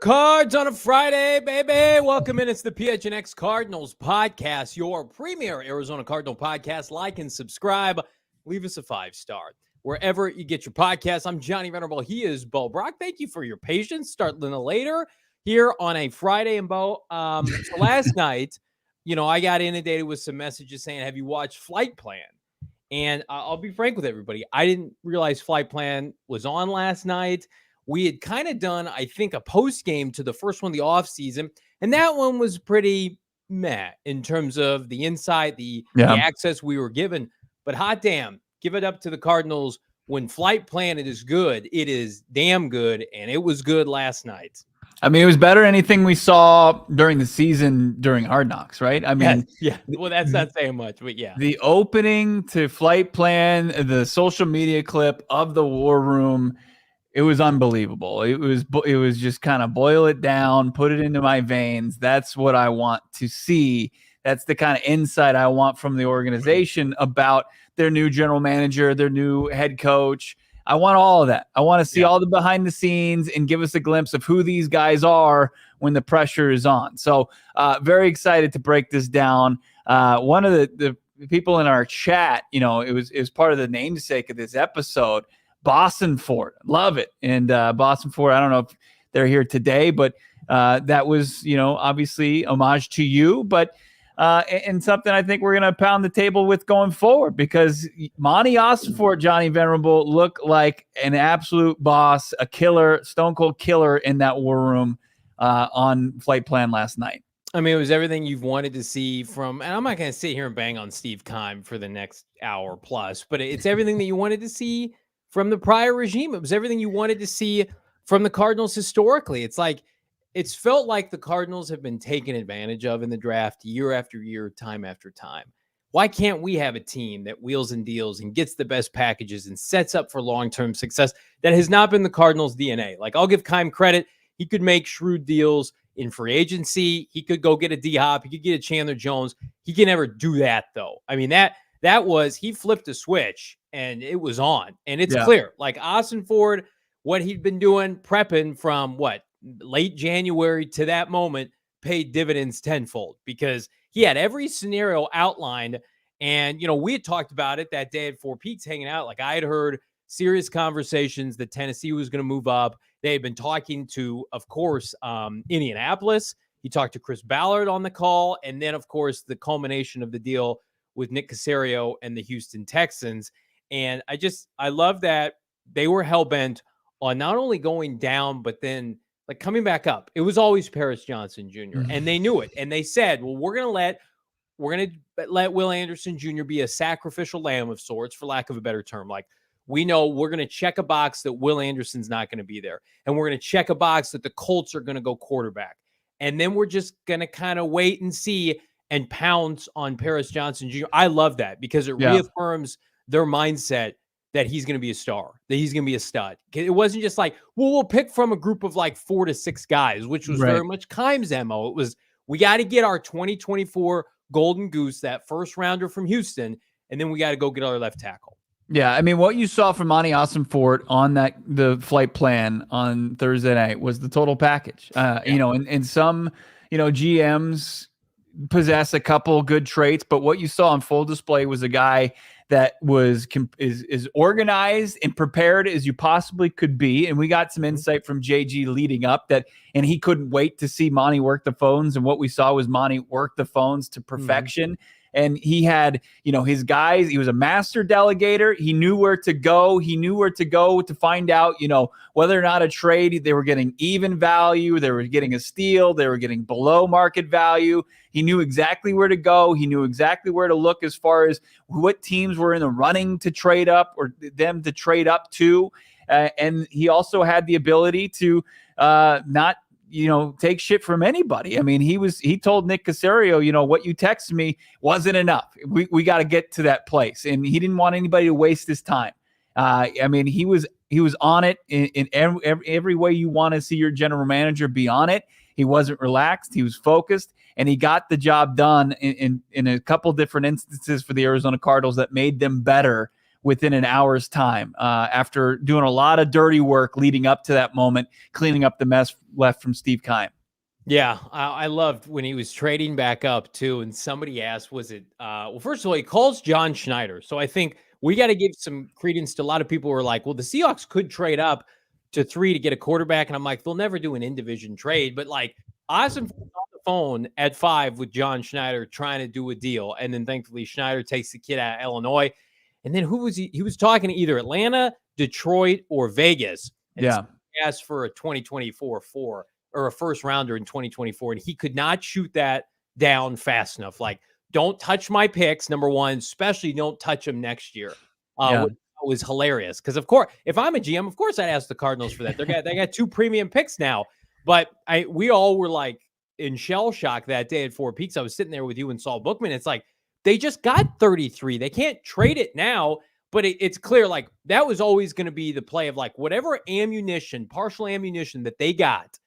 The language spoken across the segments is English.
Cards on a Friday, baby. Welcome in. It's the PHNX Cardinals Podcast, your premier Arizona Cardinal podcast. Like and subscribe. Leave us a 5-star wherever you get your podcasts. I'm Johnny Venerable. He is Bo Brock. Thank you for your patience. Start a little later here on a Friday. And Bo, so last night, I got inundated with some messages saying, have you watched Flight Plan? And I'll be frank with everybody. I didn't realize Flight Plan was on last night. We had kind of done, I think, a post game to the first one of the offseason, and that one was pretty meh in terms of the insight, the access we were given. But hot damn, give it up to the Cardinals. When Flight Plan is good, it is damn good, and it was good last night. I mean, it was better than anything we saw during the season during Hard Knocks, right? I mean, yeah. Well, that's not saying much, but yeah. The opening to Flight Plan, the social media clip of the War Room, it was unbelievable. It was just kind of boil it down, put it into my veins. That's what I want to see. That's the kind of insight I want from the organization about their new general manager, their new head coach. I want all of that. I want to see all the behind the scenes and give us a glimpse of who these guys are when the pressure is on. So very excited to break this down. One of the people in our chat, it was part of the namesake of this episode, Ossenfort. Love it. And Ossenfort, I don't know if they're here today, but that was, obviously homage to you, but and something I think we're going to pound the table with going forward, because Monti Ossenfort, Johnny Venerable, looked like an absolute boss, a killer, stone cold killer in that War Room on Flight Plan last night. I mean, it was everything you've wanted to see from, and I'm not going to sit here and bang on Steve Keim for the next hour plus, but it's everything that you wanted to see from the prior regime. It was everything you wanted to see from the Cardinals historically. It's felt like the Cardinals have been taken advantage of in the draft year after year, time after time. Why can't we have a team that wheels and deals and gets the best packages and sets up for long-term success? That has not been the Cardinals' DNA. Like, I'll give Keim credit. He could make shrewd deals in free agency. He could go get a D-Hop. He could get a Chandler Jones. He can never do that, though. I mean, that was, he flipped a switch and it was on. And it's clear, like Ossenfort, what he'd been doing, prepping from late January to that moment, paid dividends tenfold, because he had every scenario outlined. And, we had talked about it that day at Four Peaks hanging out. Like, I had heard serious conversations that Tennessee was going to move up. They had been talking to, of course, Indianapolis. He talked to Chris Ballard on the call. And then, of course, the culmination of the deal with Nick Caserio and the Houston Texans. And I love that they were hell-bent on not only going down, but then coming back up. It was always Paris Johnson Jr. And they knew it. And they said, well, we're going to let Will Anderson Jr. be a sacrificial lamb of sorts, for lack of a better term. Like, we know we're going to check a box that Will Anderson's not going to be there. And we're going to check a box that the Colts are going to go quarterback. And then we're just going to kind of wait and see and pounce on Paris Johnson Jr. I love that, because it reaffirms their mindset that he's going to be a star, that he's going to be a stud. It wasn't just like, well, we'll pick from a group of 4 to 6 guys, which was very much Keim's MO. It was, we got to get our 2024 Golden Goose, that first rounder from Houston, and then we got to go get our left tackle. Yeah, I mean, what you saw from Monti Ossenfort on the Flight Plan on Thursday night was the total package. And some, GMs possess a couple good traits, but what you saw on full display was a guy that was is organized and prepared as you possibly could be. And we got some insight from JG leading up and he couldn't wait to see Monty work the phones. And what we saw was Monty work the phones to perfection. And he had, his guys, he was a master delegator. He knew where to go. He knew where to go to find out, whether or not a trade, they were getting even value, they were getting a steal, they were getting below market value. He knew exactly where to go. He knew exactly where to look as far as what teams were in the running to trade up or them to trade up to. And he also had the ability to not take shit from anybody. I mean, he told Nick Caserio, what you texted me wasn't enough. We got to get to that place. And he didn't want anybody to waste his time. I mean, he was on it in every way you want to see your general manager be on it. He wasn't relaxed. He was focused, and he got the job done in a couple different instances for the Arizona Cardinals that made them better within an hour's time, after doing a lot of dirty work leading up to that moment, cleaning up the mess left from Steve Keim. Yeah, I loved when he was trading back up too. And somebody asked, was it, well, first of all, he calls John Schneider. So I think we got to give some credence to a lot of people who are like, well, the Seahawks could trade up to 3 to get a quarterback. And I'm like, they'll never do an in-division trade. But like, Ossenfort on the phone at 5 with John Schneider trying to do a deal. And then thankfully Schneider takes the kid out of Illinois. And then who was he? He was talking to either Atlanta, Detroit, or Vegas. And yeah. Asked for a 2024 or a first rounder in 2024. And he could not shoot that down fast enough. Like, don't touch my picks, number one, especially don't touch them next year. Which was hilarious. Because, of course, if I'm a GM, of course I'd ask the Cardinals for that. They got 2 premium picks now. But we all were like in shell shock that day at Four Peaks. I was sitting there with you and Saul Bookman. It's like, they just got 33. They can't trade it now. But it's clear, like, that was always going to be the play of, like, whatever partial ammunition that they got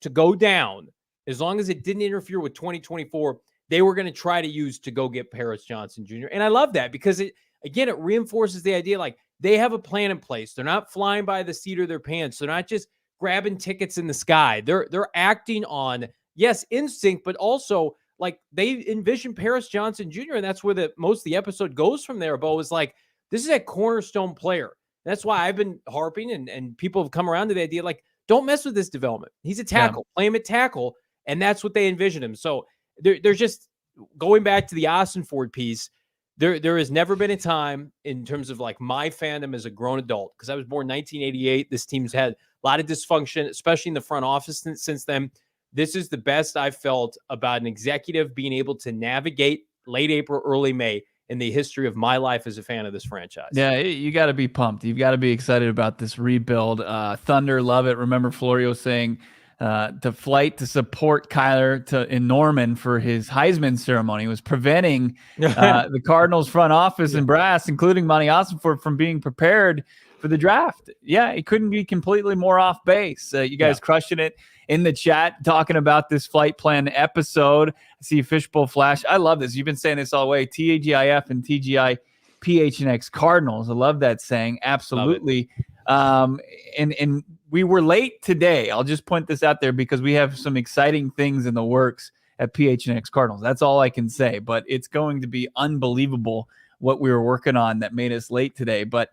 to go down, as long as it didn't interfere with 2024, they were going to try to use to go get Paris Johnson Jr. And I love that because, it reinforces the idea, like, they have a plan in place. They're not flying by the seat of their pants. They're not just grabbing tickets in the sky. They're acting on, yes, instinct, but also, like, they envision Paris Johnson Jr., and that's where most of the episode goes from there, Bo, is like, this is a cornerstone player. That's why I've been harping, and people have come around to the idea, like, don't mess with this development. He's a tackle. Play him at tackle, and that's what they envision him. So there's just, going back to the Ossenfort piece, there has never been a time in terms of, like, my fandom as a grown adult, because I was born in 1988. This team's had a lot of dysfunction, especially in the front office since then. This is the best I've felt about an executive being able to navigate late April, early May in the history of my life as a fan of this franchise. Yeah, you got to be pumped. You've got to be excited about this rebuild. Thunder, love it. Remember Florio saying the flight to support Kyler in Norman for his Heisman ceremony was preventing the Cardinals front office and brass, including Monti Ossenfort, from being prepared for the draft. Yeah, he couldn't be completely more off base. You guys crushing it in the chat, talking about this flight plan episode. I see Fishbowl Flash. I love this. You've been saying this all the way. TAGIF and TGI PHNX Cardinals. I love that saying. Absolutely. And we were late today. I'll just point this out there because we have some exciting things in the works at PHNX Cardinals. That's all I can say. But it's going to be unbelievable what we were working on that made us late today. But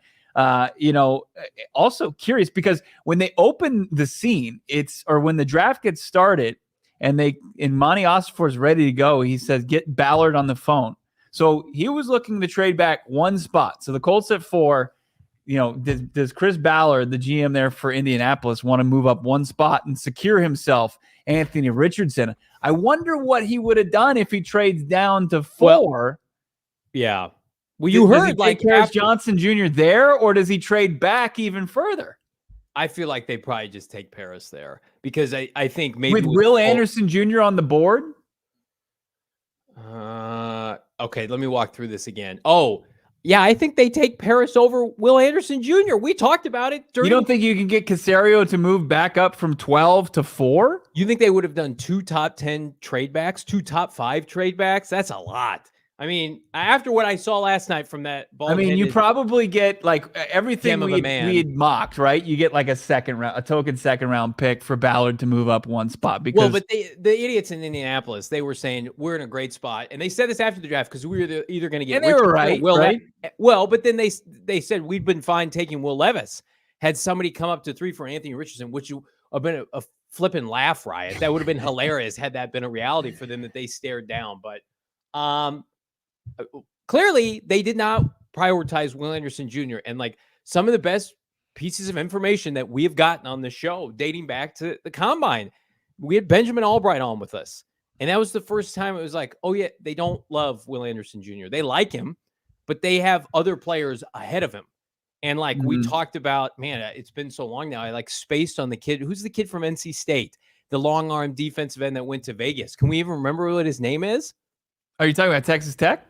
also curious because when they open the scene, when the draft gets started and Monti Ossenfort's ready to go, he says, get Ballard on the phone. So he was looking to trade back one spot. So the Colts at 4, does Chris Ballard, the GM there for Indianapolis, want to move up one spot and secure himself Anthony Richardson? I wonder what he would have done if he trades down to 4. Yeah. Well, you heard, like, Paris Johnson Jr. there, or does he trade back even further? I feel like they probably just take Paris there because I think maybe with Will Anderson Jr. on the board. Okay, let me walk through this again. Oh, yeah, I think they take Paris over Will Anderson Jr. We talked about it. You don't think you can get Caserio to move back up from 12 to 4? You think they would have done 2 top 10 trade backs, 2 top 5 trade backs? That's a lot. I mean, after what I saw last night from that I mean, you bald-headed probably get like everything gem of a we man. had mocked, right? You get like a token second round pick for Ballard to move up one spot because Well, but the idiots in Indianapolis, they were saying we're in a great spot, and they said this after the draft because we were either going to get and they were Richardson right, or right? Well, but then they said we'd been fine taking Will Levis. Had somebody come up to 3 for Anthony Richardson, which would have been a flipping laugh riot. That would have been hilarious had that been a reality for them that they stared down. But clearly, they did not prioritize Will Anderson Jr. And like some of the best pieces of information that we have gotten on the show dating back to the combine. We had Benjamin Albright on with us. And that was the first time it was like, oh, yeah, they don't love Will Anderson Jr. They like him, but they have other players ahead of him. And like we talked about, man, it's been so long now. I like spaced on the kid. Who's the kid from NC State? The long arm defensive end that went to Vegas. Can we even remember what his name is? Are you talking about Texas Tech?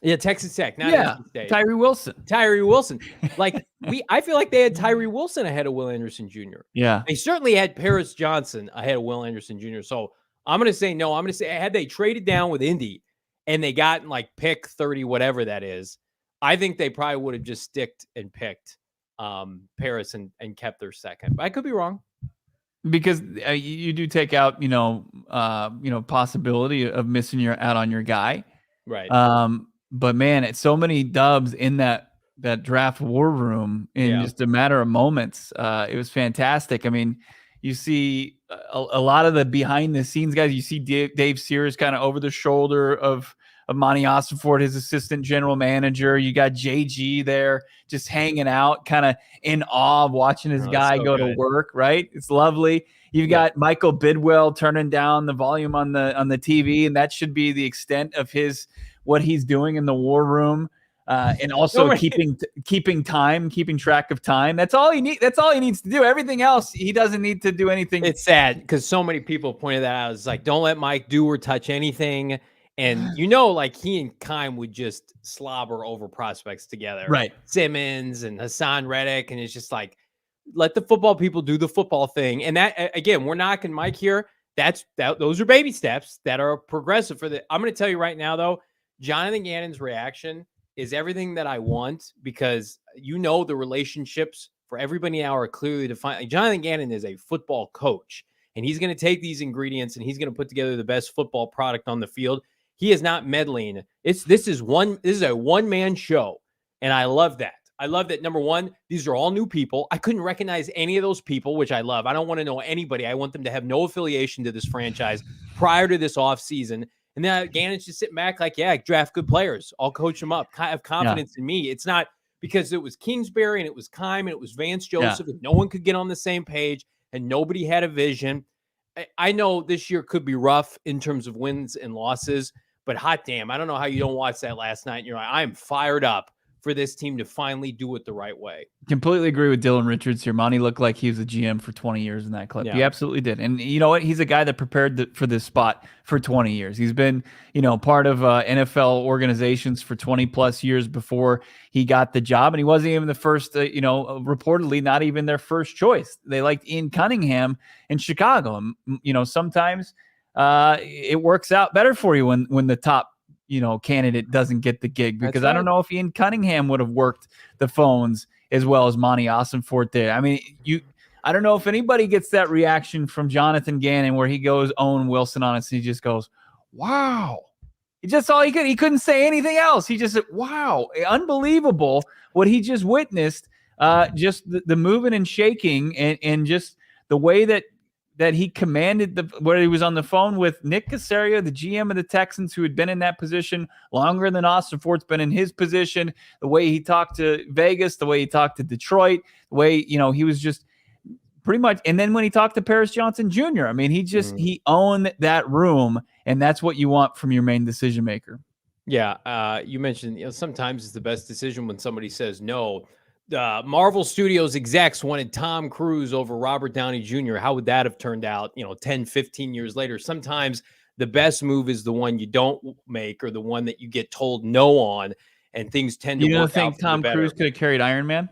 Yeah, Texas Tech. Not NC State. Tyree Wilson. Tyree Wilson. Like I feel like they had Tyree Wilson ahead of Will Anderson Jr. Yeah. They certainly had Paris Johnson ahead of Will Anderson Jr. So I'm going to say no. I'm going to say had they traded down with Indy and they got like pick 30, whatever that is, I think they probably would have just sticked and picked Paris and kept their second. But I could be wrong. Because you do take out, possibility of missing out on your guy. Right. But man, it's so many dubs in that draft war room in just a matter of moments. It was fantastic. I mean, you see a lot of the behind the scenes guys. You see Dave Sears kind of over the shoulder of Monti Ossenfort, his assistant general manager. You got JG there just hanging out, kind of in awe of watching his guy go to work, right? It's lovely. You've got Michael Bidwell turning down the volume on the TV, and that should be the extent of what he's doing in the war room. And also keeping track of time. That's all he needs to do. Everything else, he doesn't need to do anything. It's sad because so many people pointed that out. It's like, don't let Mike do or touch anything. And like he and Keim would just slobber over prospects together. Right. Simmons and Hassan Reddick. And it's just like, let the football people do the football thing. And that, again, we're knocking Mike here. Those are baby steps that are progressive for I'm going to tell you right now, though, Jonathan Gannon's reaction is everything that I want because the relationships for everybody now are clearly defined. Like Jonathan Gannon is a football coach, and he's going to take these ingredients and he's going to put together the best football product on the field. He is not meddling. This is a one-man show, and I love that. I love that, number one, these are all new people. I couldn't recognize any of those people, which I love. I don't want to know anybody. I want them to have no affiliation to this franchise prior to this offseason. And then Gannon's just sitting back like, draft good players. I'll coach them up. Have confidence in me. It's not because it was Kingsbury and it was Keim and it was Vance Joseph and no one could get on the same page and nobody had a vision. I know this year could be rough in terms of wins and losses, but hot damn, I don't know how you don't watch that last night. And you're like, I'm fired up for this team to finally do it the right way. Completely agree with Dylan Richards here. Monty looked like he was a GM for 20 years in that clip. Yeah. He absolutely did. And you know what? He's a guy that prepared for this spot for 20 years. He's been, part of NFL organizations for 20 plus years before he got the job. And he wasn't even the first, reportedly not even their first choice. They liked Ian Cunningham in Chicago. And, sometimes it works out better for you when the top candidate doesn't get the gig, because I don't know if Ian Cunningham would have worked the phones as well as Monti Ossenfort did. I mean, I don't know if anybody gets that reaction from Jonathan Gannon where he goes Owen Wilson on us and he just goes, wow. He couldn't say anything else. He just said, wow, unbelievable what he just witnessed. Just the moving and shaking and just the way that he commanded where he was on the phone with Nick Caserio, the GM of the Texans, who had been in that position longer than Ossenfort's been in his position, the way he talked to Vegas, the way he talked to Detroit, the way, he was just pretty much. And then when he talked to Paris Johnson Jr., I mean, he owned that room, and that's what you want from your main decision maker. Yeah. You mentioned, sometimes it's the best decision when somebody says no. Marvel Studios execs wanted Tom Cruise over Robert Downey Jr. How would that have turned out, 10, 15 years later? Sometimes the best move is the one you don't make or the one that you get told no on, and things tend to work out. You don't think Tom Cruise could have carried Iron Man?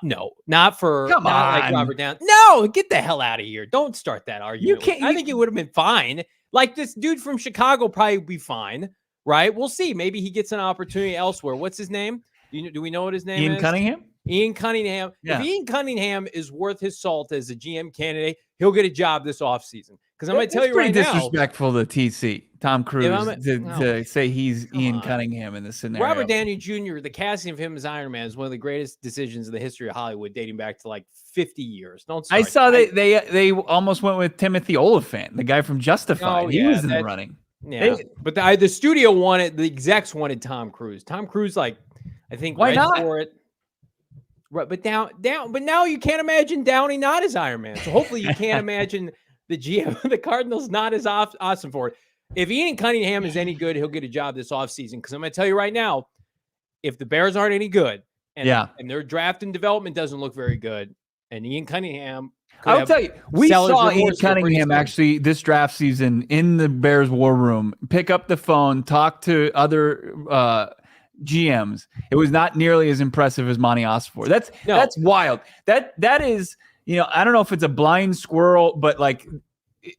No, not like Robert Downey. No, get the hell out of here. Don't start that argument. I think it would have been fine. Like this dude from Chicago probably would be fine. right? We'll see. Maybe he gets an opportunity elsewhere. What's his name? Do we know what his name Ian is? Cunningham? Ian Cunningham. Yeah. If Ian Cunningham is worth his salt as a GM candidate, he'll get a job this offseason. Because I'm going to tell you right now. It's pretty disrespectful to TC, Tom Cruise, to say he's Ian Cunningham in this scenario. Robert Downey Jr., the casting of him as Iron Man is one of the greatest decisions in the history of Hollywood, dating back to like 50 years. I saw they almost went with Timothy Oliphant, the guy from Justified. He was in the running. Yeah, but the studio wanted, the execs wanted Tom Cruise. Tom Cruise, like, I think, why not for it. Right, but but now you can't imagine Downey not as Iron Man. So hopefully you can't imagine the GM of the Cardinals not as Ossenfort. If Ian Cunningham is any good, he'll get a job this offseason. Because I'm going to tell you right now, if the Bears aren't any good, and their draft and development doesn't look very good, and Ian Cunningham, I'll tell you, we saw Ian Cunningham actually this draft season in the Bears war room, pick up the phone, talk to other GMs. It was not nearly as impressive as Monti Ossenfort. That's wild. That is, I don't know if it's a blind squirrel, but like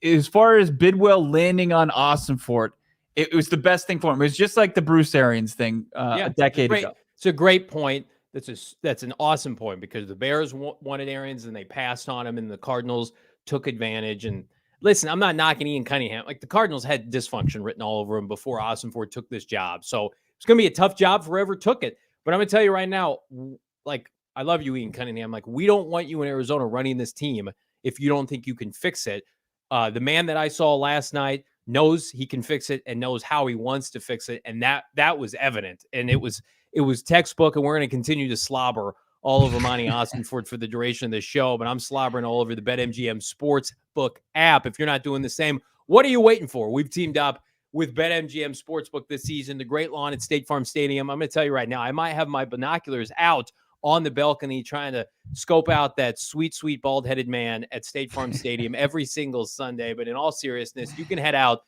as far as Bidwell landing on Ossenfort, it was the best thing for him. It was just like the Bruce Arians thing a decade ago. It's a great point. That's an awesome point, because the Bears wanted Arians and they passed on him, and the Cardinals took advantage. And listen, I'm not knocking Ian Cunningham. Like, the Cardinals had dysfunction written all over him before Ossenfort took this job. So it's going to be a tough job for whoever took it. But I'm going to tell you right now, like, I love you, Ian Cunningham. Like, we don't want you in Arizona running this team if you don't think you can fix it. The man that I saw last night knows he can fix it and knows how he wants to fix it. And that was evident. And it was textbook, and we're going to continue to slobber all over Monti Ossenfort for the duration of the show. But I'm slobbering all over the BetMGM Sportsbook app. If you're not doing the same, what are you waiting for? We've teamed up with BetMGM Sportsbook this season, the great lawn at State Farm Stadium. I'm going to tell you right now, I might have my binoculars out on the balcony trying to scope out that sweet, sweet, bald-headed man at State Farm Stadium every single Sunday. But in all seriousness, you can head out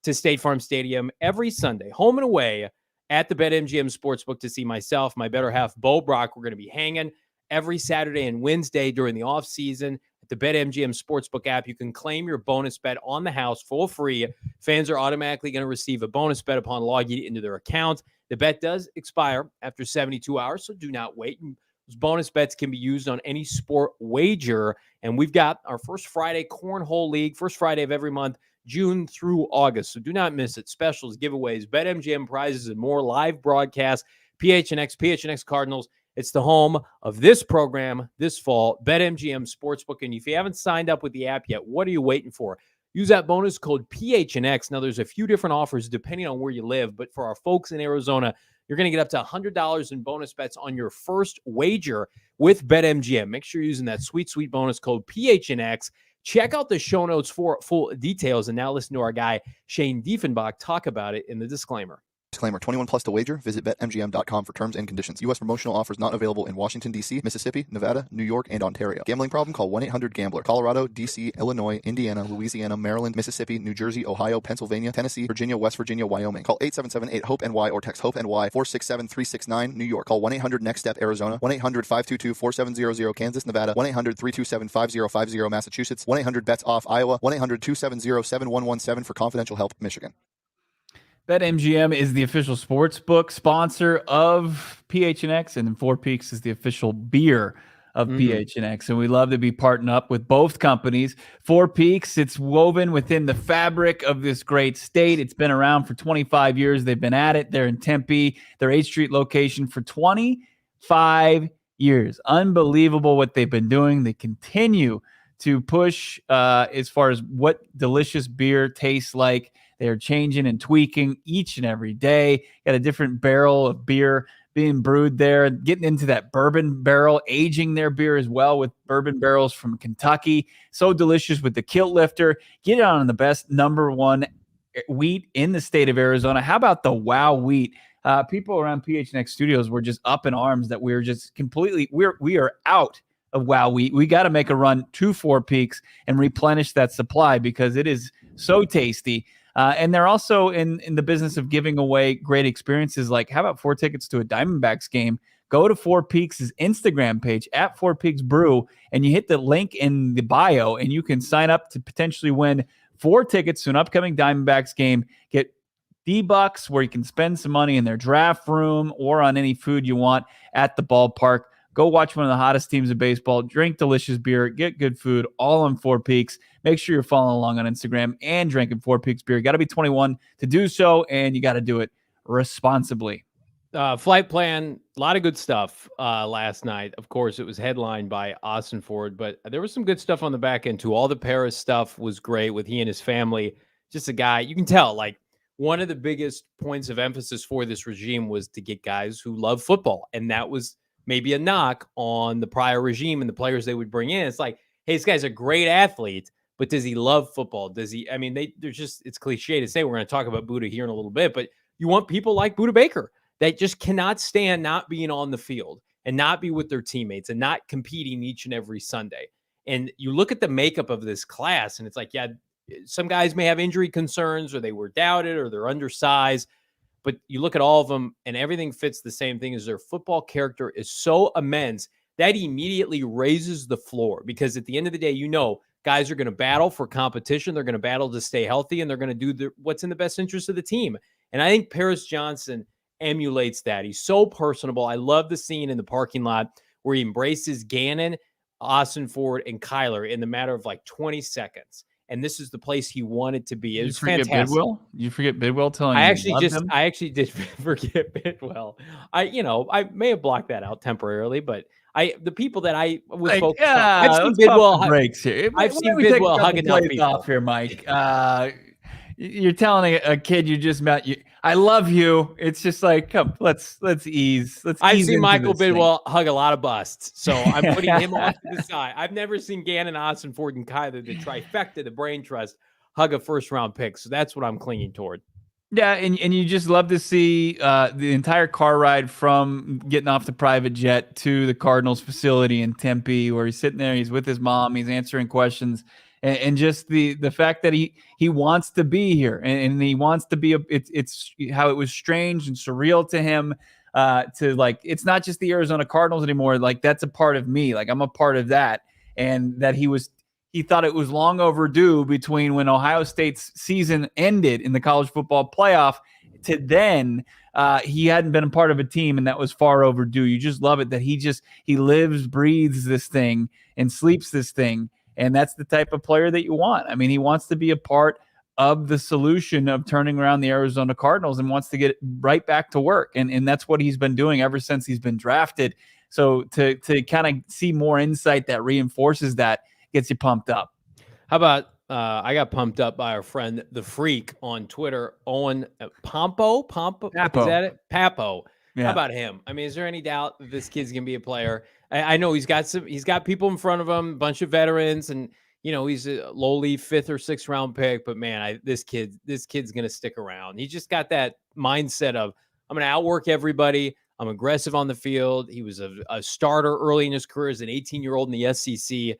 to State Farm Stadium every Sunday, home and away, at the BetMGM Sportsbook to see myself, my better half, Bo Brock. We're going to be hanging every Saturday and Wednesday during the offseason. At the BetMGM Sportsbook app, you can claim your bonus bet on the house for free. Fans are automatically going to receive a bonus bet upon logging into their account. The bet does expire after 72 hours, so do not wait. And those bonus bets can be used on any sport wager. And we've got our first Friday Cornhole League, first Friday of every month, June through August. So do not miss it. Specials, giveaways, BetMGM prizes, and more, live broadcasts. PHNX Cardinals. It's the home of this program this fall, BetMGM Sportsbook. And if you haven't signed up with the app yet, what are you waiting for? Use that bonus code PHNX. Now, there's a few different offers depending on where you live, but for our folks in Arizona, you're going to get up to $100 in bonus bets on your first wager with BetMGM. Make sure you're using that sweet, sweet bonus code PHNX. Check out the show notes for full details. And now listen to our guy, Shane Diefenbach, talk about it in the disclaimer. Disclaimer, 21 plus to wager. Visit BetMGM.com for terms and conditions. U.S. promotional offers not available in Washington, D.C., Mississippi, Nevada, New York, and Ontario. Gambling problem? Call 1-800-GAMBLER. Colorado, D.C., Illinois, Indiana, Louisiana, Maryland, Mississippi, New Jersey, Ohio, Pennsylvania, Tennessee, Virginia, West Virginia, Wyoming. Call 877-8-HOPE-NY or text HOPE-NY 467-369, New York. Call 1-800-NEXT-STEP, Arizona. 1-800-522-4700, Kansas, Nevada. 1-800-327-5050, Massachusetts. 1-800-BETS-OFF, Iowa. 1-800-270-7117 for confidential help, Michigan. BetMGM is the official sportsbook sponsor of PHNX, and then Four Peaks is the official beer of PHNX. And we love to be partnering up with both companies. Four Peaks, it's woven within the fabric of this great state. It's been around for 25 years. They've been at it. They're in Tempe, their 8th Street location, for 25 years. Unbelievable what they've been doing. They continue to push as far as what delicious beer tastes like. They're changing and tweaking each and every day. Got a different barrel of beer being brewed there, getting into that bourbon barrel, aging their beer as well with bourbon barrels from Kentucky. So delicious with the kilt lifter. Get it on the best #1 wheat in the state of Arizona. How about the Wow wheat? People around PHNX Studios were just up in arms that we are just completely, we are out of Wow wheat. We got to make a run to Four Peaks and replenish that supply because it is so tasty. And they're also in the business of giving away great experiences. Like, how about 4 tickets to a Diamondbacks game? Go to Four Peaks' Instagram page at Four Peaks Brew, and you hit the link in the bio, and you can sign up to potentially win 4 tickets to an upcoming Diamondbacks game. Get D-Bucks, where you can spend some money in their draft room or on any food you want at the ballpark. Go watch one of the hottest teams in baseball, drink delicious beer, get good food, all on Four Peaks. Make sure you're following along on Instagram and drinking Four Peaks beer. You got to be 21 to do so, and you got to do it responsibly. Flight plan, a lot of good stuff last night. Of course, it was headlined by Ossenfort, but there was some good stuff on the back end too. All the Paris stuff was great with he and his family. Just a guy, you can tell, like, one of the biggest points of emphasis for this regime was to get guys who love football. And that was maybe a knock on the prior regime and the players they would bring in. It's like, hey, this guy's a great athlete, but does he love football? Does he? I mean, there's just, it's cliche to say, we're going to talk about Buddha here in a little bit, but you want people like Buddha Baker that just cannot stand not being on the field and not be with their teammates and not competing each and every Sunday. And you look at the makeup of this class and it's like, yeah, some guys may have injury concerns or they were doubted or they're undersized, but you look at all of them and everything fits the same thing as their football character is so immense that immediately raises the floor, because at the end of the day, you know, guys are going to battle for competition. They're going to battle to stay healthy and they're going to do what's in the best interest of the team. And I think Paris Johnson emulates that. He's so personable. I love the scene in the parking lot where he embraces Gannon, Ossenfort, and Kyler in the matter of like 20 seconds. And this is the place he wanted to be. It was fantastic. Bidwell? You forget Bidwell telling I actually did forget Bidwell. I may have blocked that out temporarily, but the people that I was focused on, I've seen Bidwell breaks here. I've seen Bidwell hugging up people. Off here, Mike. You're telling a kid you just met, I love you. It's just like, come, let's ease. I've seen Michael Bidwell hug a lot of busts, so I'm putting him off to the side. I've never seen Gannon, Ossenfort, and Kyler, the trifecta, the brain trust, hug a first-round pick. So that's what I'm clinging toward. Yeah, and you just love to see the entire car ride from getting off the private jet to the Cardinals facility in Tempe, where he's sitting there, he's with his mom, he's answering questions. And just the fact that he wants to be here and he wants to be it's how it was strange and surreal to him to, like, it's not just the Arizona Cardinals anymore. Like, that's a part of me. Like, I'm a part of that. And that he thought it was long overdue between when Ohio State's season ended in the college football playoff to then he hadn't been a part of a team, and that was far overdue. You just love it that he lives, breathes this thing and sleeps this thing. And that's the type of player that you want. I mean, he wants to be a part of the solution of turning around the Arizona Cardinals and wants to get right back to work. And that's what he's been doing ever since he's been drafted. So to kind of see more insight that reinforces that gets you pumped up. How about I got pumped up by our friend, The Freak, on Twitter, Owen Pompo? Is that it? Papo. Yeah. How about him? I mean, is there any doubt that this kid's going to be a player? I know he's got people in front of him, a bunch of veterans, and he's a lowly 5th or 6th round pick. But man, this kid's going to stick around. He just got that mindset of, I'm going to outwork everybody. I'm aggressive on the field. He was a starter early in his career as an 18-year-old in the SEC.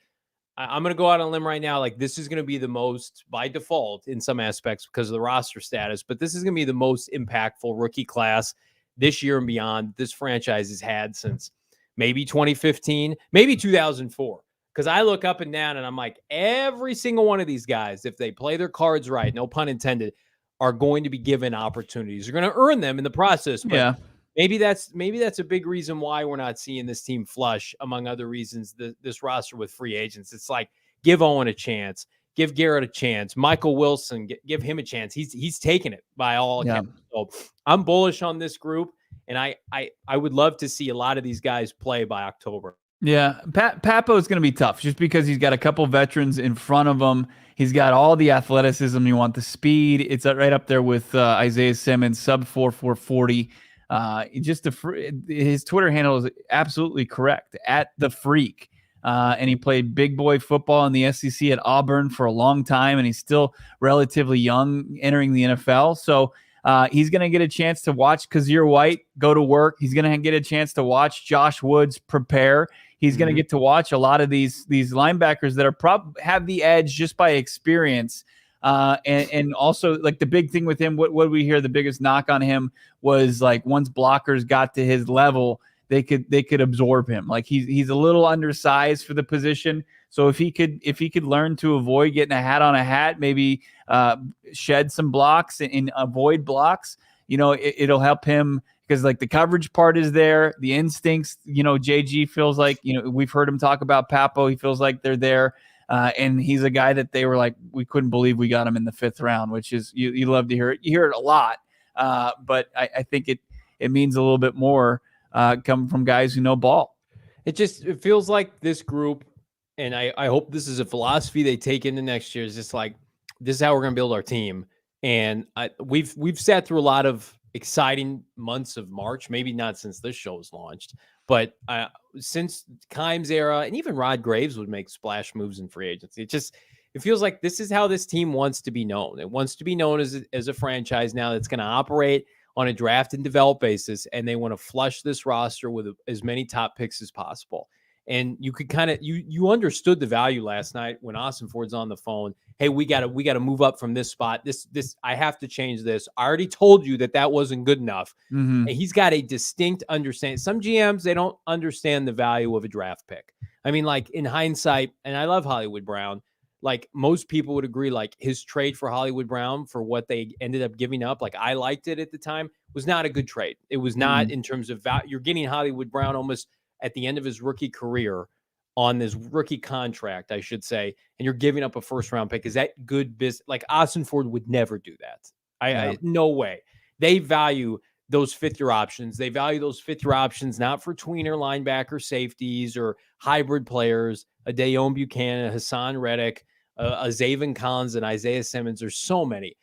I'm going to go out on a limb right now. Like, this is going to be the most, by default in some aspects because of the roster status, but this is going to be the most impactful rookie class this year and beyond this franchise has had since maybe 2015, maybe 2004. Because I look up and down and I'm like, every single one of these guys, if they play their cards right, no pun intended, are going to be given opportunities. They're going to earn them in the process. But yeah, maybe that's a big reason why we're not seeing this team flush, among other reasons, this roster with free agents. It's like, give Owen a chance, give Garrett a chance, Michael Wilson, give him a chance. He's taken it by all accounts. So I'm bullish on this group, and I would love to see a lot of these guys play by October. Yeah, Papo is going to be tough just because he's got a couple veterans in front of him. He's got all the athleticism. You want the speed. It's right up there with Isaiah Simmons, sub 4.40. His Twitter handle is absolutely correct, at The Freak. And he played big boy football in the SEC at Auburn for a long time, and he's still relatively young entering the NFL. So he's going to get a chance to watch Kazir White go to work. He's going to get a chance to watch Josh Woods prepare. He's going to get to watch a lot of these linebackers that are have the edge just by experience. And also, like, the big thing with him, what we hear the biggest knock on him was, like, once blockers got to his level, they could absorb him. Like he's a little undersized for the position. So if he could learn to avoid getting a hat on a hat, maybe shed some blocks and avoid blocks, it'll help him, because like the coverage part is there, the instincts, JG feels like, we've heard him talk about Papo. He feels like they're there. And he's a guy that they were like, we couldn't believe we got him in the 5th round, which is, you love to hear it. You hear it a lot. But I think it means a little bit more coming from guys who know ball. It feels like this group, and I hope this is a philosophy they take into next year, is just like, this is how we're going to build our team. And we've sat through a lot of exciting months of March, maybe not since this show was launched, but since Keim's era, and even Rod Graves would make splash moves in free agency. It feels like this is how this team wants to be known. It wants to be known as a franchise now that's going to operate on a draft and develop basis, and they want to flush this roster with as many top picks as possible. And you could kind of you understood the value last night when Ossenfort's on the phone. Hey, we gotta move up from this spot. This I have to change this. I already told you that wasn't good enough. Mm-hmm. And he's got a distinct understanding. Some GMs, they don't understand the value of a draft pick. I mean, like in hindsight, and I love Hollywood Brown. Like most people would agree, like his trade for Hollywood Brown for what they ended up giving up, like I liked it at the time, was not a good trade. It was not in terms of value. You're getting Hollywood Brown almost at the end of his rookie career on this rookie contract, I should say, and you're giving up a 1st-round pick. Is that good business? Like Ossenfort would never do that. I no way. They value those 5th-year options. They value those 5th-year options not for tweener linebacker safeties or hybrid players, a Dayon Buchanan, a Hassan Reddick, a Zaven Collins, and Isaiah Simmons. There's so many.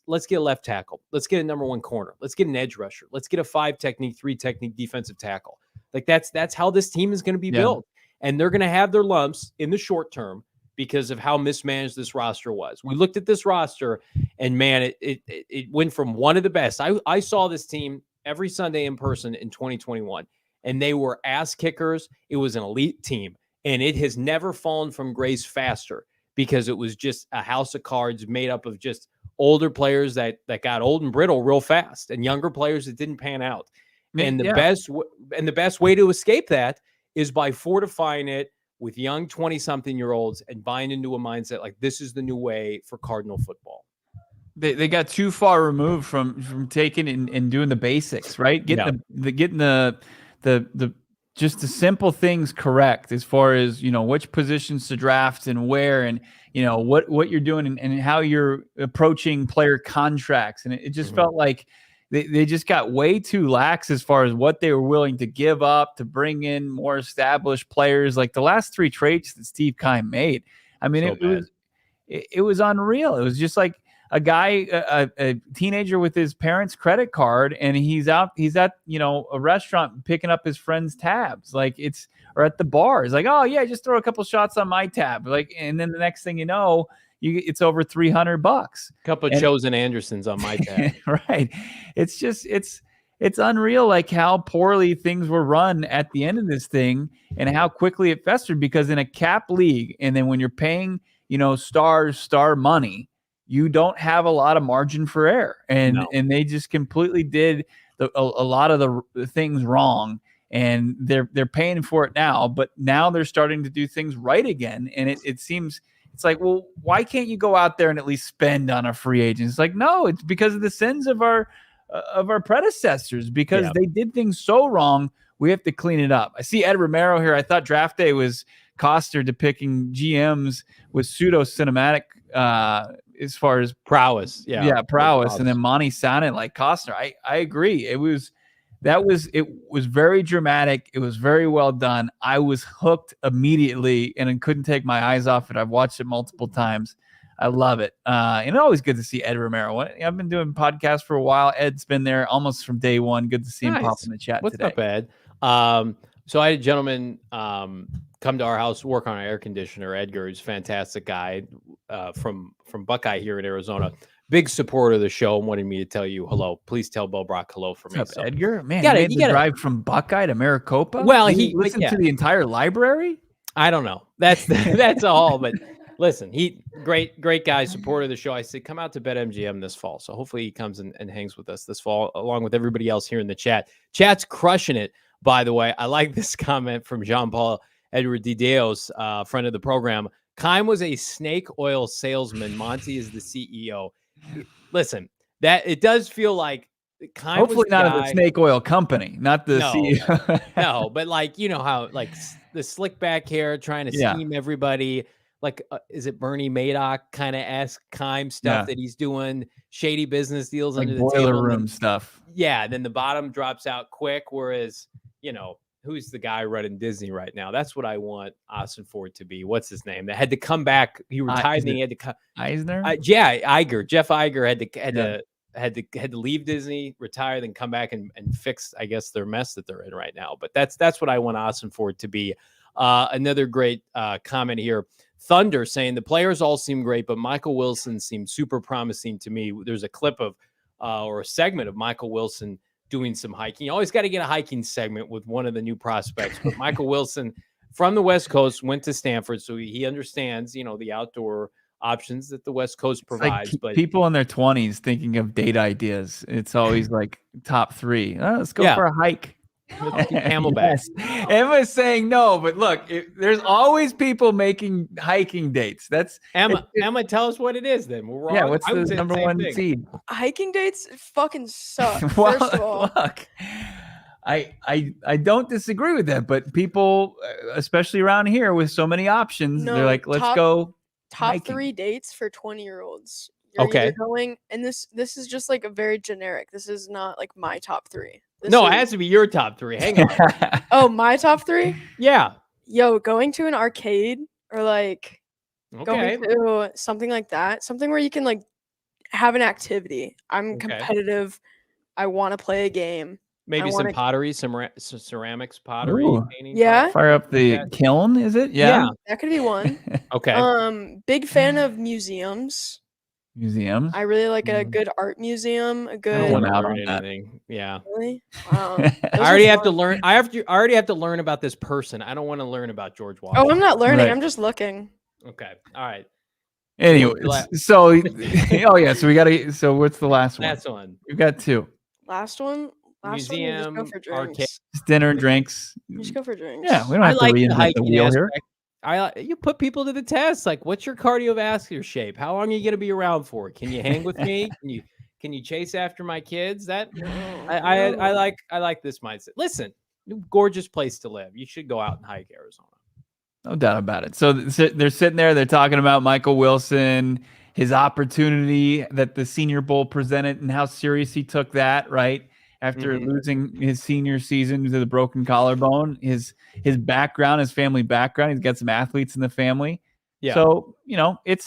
Let's get a left tackle. Let's get a number 1 corner. Let's get an edge rusher. Let's get a 5-technique, 3-technique defensive tackle. Like that's how this team is going to be built. And they're going to have their lumps in the short term because of how mismanaged this roster was. We looked at this roster and man, it went from one of the best. I saw this team every Sunday in person in 2021 and they were ass kickers. It was an elite team and it has never fallen from grace faster because it was just a house of cards made up of just older players that got old and brittle real fast and younger players that didn't pan out. And the best way to escape that is by fortifying it with young 20-something-year-olds and buying into a mindset like this is the new way for Cardinal football. They got too far removed from taking and doing the basics, right? Getting the just the simple things correct as far as which positions to draft and where and what you're doing and how you're approaching player contracts. And it just felt like they just got way too lax as far as what they were willing to give up to bring in more established players. Like the last 3 trades that Steve Keim made, I mean, it was unreal. It was just like a guy, a teenager with his parents' credit card, and he's at a restaurant picking up his friend's tabs, or at the bar. It's like, oh yeah, just throw a couple shots on my tab, and then the next thing you know, it's over $300. A couple of Chosen Andersons on my tab. Right. It's just, it's unreal, like how poorly things were run at the end of this thing and how quickly it festered, because in a cap league, and then when you're paying, star money, you don't have a lot of margin for error. And they just completely did a lot of the things wrong. And they're paying for it now, but now they're starting to do things right again. And it seems, it's like, well, why can't you go out there and at least spend on a free agent? It's like, no, it's because of the sins of our predecessors, because they did things so wrong. We have to clean it up. I see Ed Romero here. I thought draft day was Coster depicting GMs with pseudo cinematic as far as prowess. Prowess. And then Monty sounded like Costner. I agree. It was very dramatic. It was very well done. I was hooked immediately and I couldn't take my eyes off it. I've watched it multiple times. I love it. And it's always good to see Ed Romero. I've been doing podcasts for a while. Ed's been there almost from day one. Good to see him pop in the chat today. What's up, Ed? So I had a gentleman come to our house, work on our air conditioner. Edgar, who's a fantastic guy from Buckeye here in Arizona. Big supporter of the show and wanted me to tell you hello. Please tell Bo Brock hello for me. What's up, Edgar? Man, you gotta drive from Buckeye to Maricopa? Well, he listened to the entire library? I don't know. That's a haul, but listen, he great guy, supporter of the show. I said, come out to BetMGM this fall. So hopefully he comes and hangs with us this fall, along with everybody else here in the chat. Chat's crushing it by the way. I like this comment from Jean-Paul Edward Dideos, friend of the program. Keim was a snake oil salesman. Monty is the CEO. Listen, that it does feel like Keim Hopefully was the not guy, of the snake oil company, not the No. CEO. no, but like, you know how like the slick back hair trying to Yeah. scheme everybody. Like, is it Bernie Madoff kind of esque Keim stuff Yeah. that he's doing? Shady business deals Like under the boiler table. room stuff. Yeah, then the bottom drops out quick. Whereas, you know, who's the guy running Disney right now? That's what I want Ossenfort to be. What's his name? That had to come back. He retired. And he had to come. Eisner? Yeah, Iger. Jeff Iger had to leave Disney, retire, then come back and fix, I guess, their mess that they're in right now. But that's what I want Ossenfort to be. Another great comment here. Thunder saying the players all seem great, but Michael Wilson seems super promising to me. There's a clip of or a segment of Michael Wilson doing some hiking. You always got to get a hiking segment with one of the new prospects. But Michael Wilson from the West Coast went to Stanford, so he understands, you know, the outdoor options that the West Coast provides. Like but people in their 20s thinking of date ideas. It's always like top 3. Let's go for a hike. Camelback. Yes. Emma's saying no, but look, there's always people making hiking dates. That's Emma. Emma, tell us what it is then. Yeah, what's the number one seed? Hiking dates fucking suck. Well, first of all, look, I don't disagree with that, but people, especially around here with so many options, they're like, let's go. Top hiking. 3 dates for 20-year-olds. Okay. Going, and this is just like a very generic. This is not like my top 3. It has to be your top 3. Hang on. Oh, my top 3? Yeah. Yo, going to an arcade or like Okay. going to something like that. Something where you can like have an activity. I'm competitive. I want to play a game. Maybe some pottery, some ceramics pottery. Painting. Yeah. Fire up the kiln, is it? Yeah. That could be one. Okay. Big fan of museums. Museums. I really like a good art museum. A good. I don't want out on that. Yeah. Really? Wow. I already have to learn. I already have to learn about this person. I don't want to learn about George Washington. Oh, I'm not learning. Right. I'm just looking. Okay. All right. Anyway, so so we got to. So what's the last one? Last one. We've got 2. Last one. Museum, just go for drinks. arcade. Just dinner and drinks. Just go for drinks. Yeah, we don't have to reinvent the wheel here. You put people to the test. Like, what's your cardiovascular shape? How long are you going to be around for? Can you hang with me? Can you chase after my kids? That I like this mindset. Listen, gorgeous place to live. You should go out and hike Arizona. No doubt about it. So they're sitting there. They're talking about Michael Wilson, his opportunity that the Senior Bowl presented, and how serious he took that. Right. After losing his senior season to the broken collarbone, his background, his family background, he's got some athletes in the family. Yeah. So, you know, it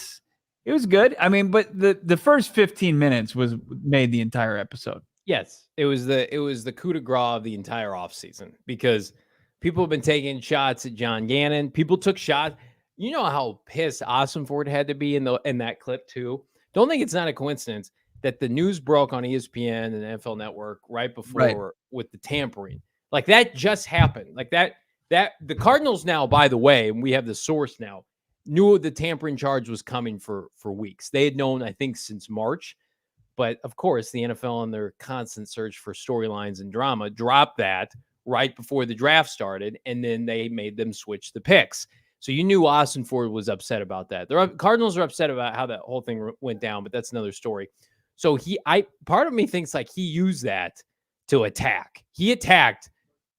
was good. I mean, but the first 15 minutes made the entire episode. Yes. It was the coup de grace of the entire offseason, because people have been taking shots at John Gannon. People took shots. You know how pissed Ossenfort had to be in that clip too. Don't think it's not a coincidence that the news broke on ESPN and NFL Network right before with the tampering. Like, that just happened. Like that the Cardinals now, by the way, and we have the source now, knew the tampering charge was coming for weeks. They had known, I think, since March. But of course, the NFL, in their constant search for storylines and drama, dropped that right before the draft started, and then they made them switch the picks. So you knew Ossenfort was upset about that. The Cardinals are upset about how that whole thing went down, but that's another story. So part of me thinks like he used that to attack. He attacked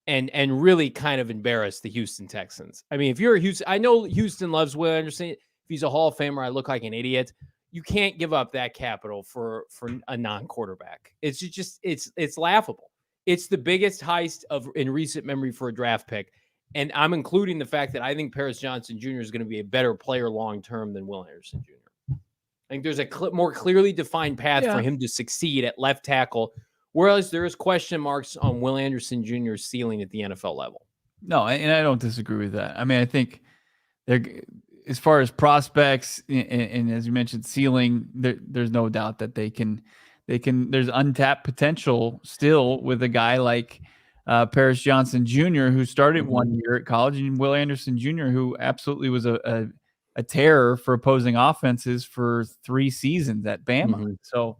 and really kind of embarrassed the Houston Texans. I mean, if you're a Houston, I know Houston loves Will Anderson. If he's a Hall of Famer, I look like an idiot. You can't give up that capital for a non-quarterback. It's just it's laughable. It's the biggest heist in recent memory for a draft pick. And I'm including the fact that I think Paris Johnson Jr. is going to be a better player long-term than Will Anderson Jr. I think there's a more clearly defined path for him to succeed at left tackle, whereas there is question marks on Will Anderson Jr.'s ceiling at the NFL level. No, and I don't disagree with that. I mean, I think as far as prospects and as you mentioned, ceiling, there's no doubt that they can. There's untapped potential still with a guy like Paris Johnson Jr., who started 1 year at college, and Will Anderson Jr., who absolutely was a terror for opposing offenses for 3 seasons at Bama. So,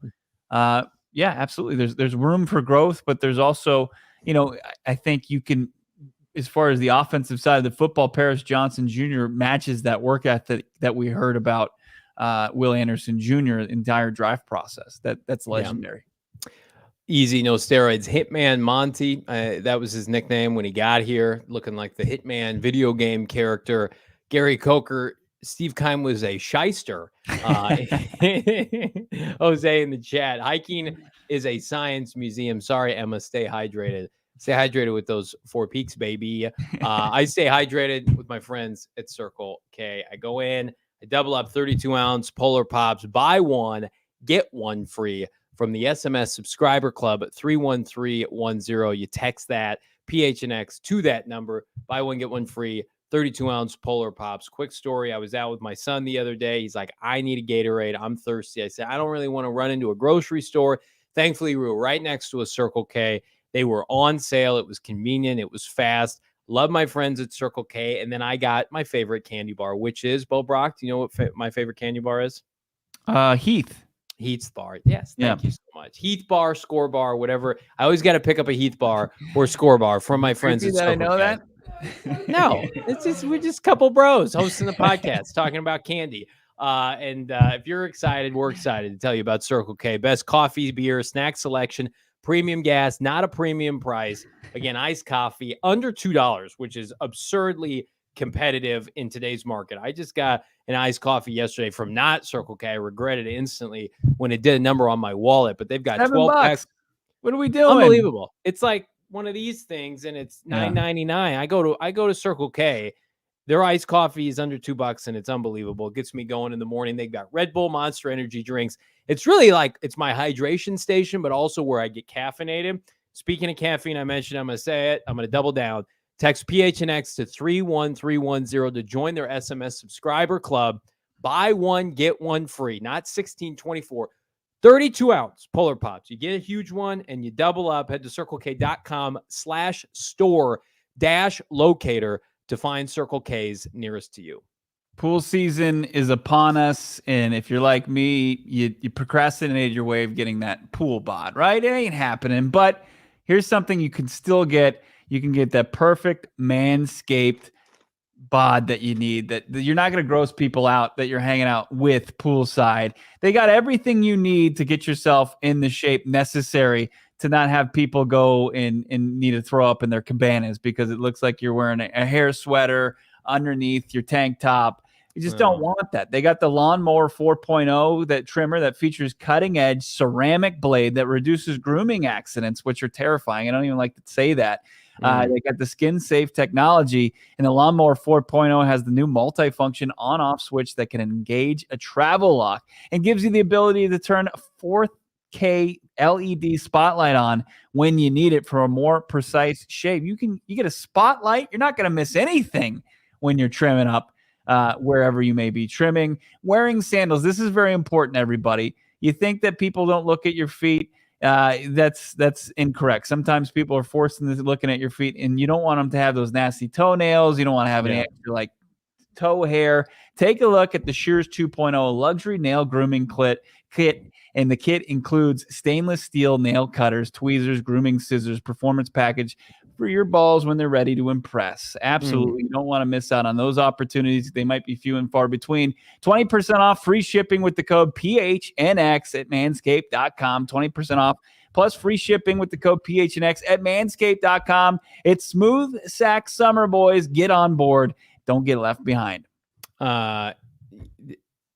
yeah, absolutely. There's room for growth, but there's also, I think you can, as far as the offensive side of the football, Paris Johnson Jr. matches that work ethic that we heard about Will Anderson Jr. entire draft process. That's legendary. Yeah. Easy, no steroids. Hitman Monty, that was his nickname when he got here, looking like the Hitman video game character. Gary Coker, Steve Keim was a shyster. Jose in the chat. Hiking is a science museum. Sorry, Emma, stay hydrated. Stay hydrated with those 4 Peaks, baby. I stay hydrated with my friends at Circle K. I go in, I double up 32-ounce Polar Pops, buy one, get one free from the SMS subscriber club at 31310. You text that PHNX to that number, buy one, get one free, 32-ounce Polar Pops. Quick story. I was out with my son the other day. He's like, I need a Gatorade. I'm thirsty. I said, I don't really want to run into a grocery store. Thankfully, we were right next to a Circle K. They were on sale. It was convenient. It was fast. Love my friends at Circle K. And then I got my favorite candy bar, which is, Bo Brock, do you know what my favorite candy bar is? Heath's bar. Yes. Thank you so much. Heath bar, Score bar, whatever. I always got to pick up a Heath bar or Score bar from my friends at Circle I know K. that. No, we're just a couple bros hosting the podcast, talking about candy. If you're excited, we're excited to tell you about Circle K. Best coffee, beer, snack selection, premium gas, not a premium price. Again, iced coffee under $2, which is absurdly competitive in today's market. I just got an iced coffee yesterday from not Circle K. I regretted it instantly when it did a number on my wallet, but they've got $12 packs. What are we doing? Unbelievable. It's like one of these things and it's $9.99. I go to Circle K. Their iced coffee is under $2 and it's unbelievable. It gets me going in the morning. They've got Red Bull, Monster Energy drinks. It's really like it's my hydration station, but also where I get caffeinated. Speaking of caffeine, I mentioned, I'm going to say it. I'm going to double down. Text PHNX to 31310 to join their SMS subscriber club. Buy one, get one free. Not 16, 24, 32-ounce Polar Pops. You get a huge one and you double up. Head to circlek.com/store-locator to find Circle K's nearest to you. Pool season is upon us, and if you're like me, you procrastinated your way of getting that pool bod, right? It ain't happening, but here's something you can still get. You can get that perfect Manscaped bod that you need, that you're not going to gross people out that you're hanging out with poolside. They got everything you need to get yourself in the shape necessary to not have people go and need to throw up in their cabanas because it looks like you're wearing a hair sweater underneath your tank top. You just don't want that. They got the Lawnmower 4.0, that trimmer that features cutting-edge ceramic blade that reduces grooming accidents, which are terrifying. I don't even like to say that. They got the skin-safe technology, and the Lawnmower 4.0 has the new multi-function on-off switch that can engage a travel lock and gives you the ability to turn a 4K LED spotlight on when you need it for a more precise shave. You get a spotlight. You're not going to miss anything when you're trimming up wherever you may be trimming. Wearing sandals. This is very important, everybody. You think that people don't look at your feet. That's incorrect. Sometimes people are forced into looking at your feet, and you don't want them to have those nasty toenails. You don't want to have any extra like toe hair. Take a look at the Shears 2.0 luxury nail grooming kit. And the kit includes stainless steel nail cutters, tweezers, grooming scissors, performance package for your balls when they're ready to impress. Absolutely. You don't want to miss out on those opportunities. They might be few and far between. 20% off, free shipping with the code PHNX at manscaped.com. 20% off plus free shipping with the code PHNX at manscaped.com. It's smooth sack summer, boys. Get on board. Don't get left behind.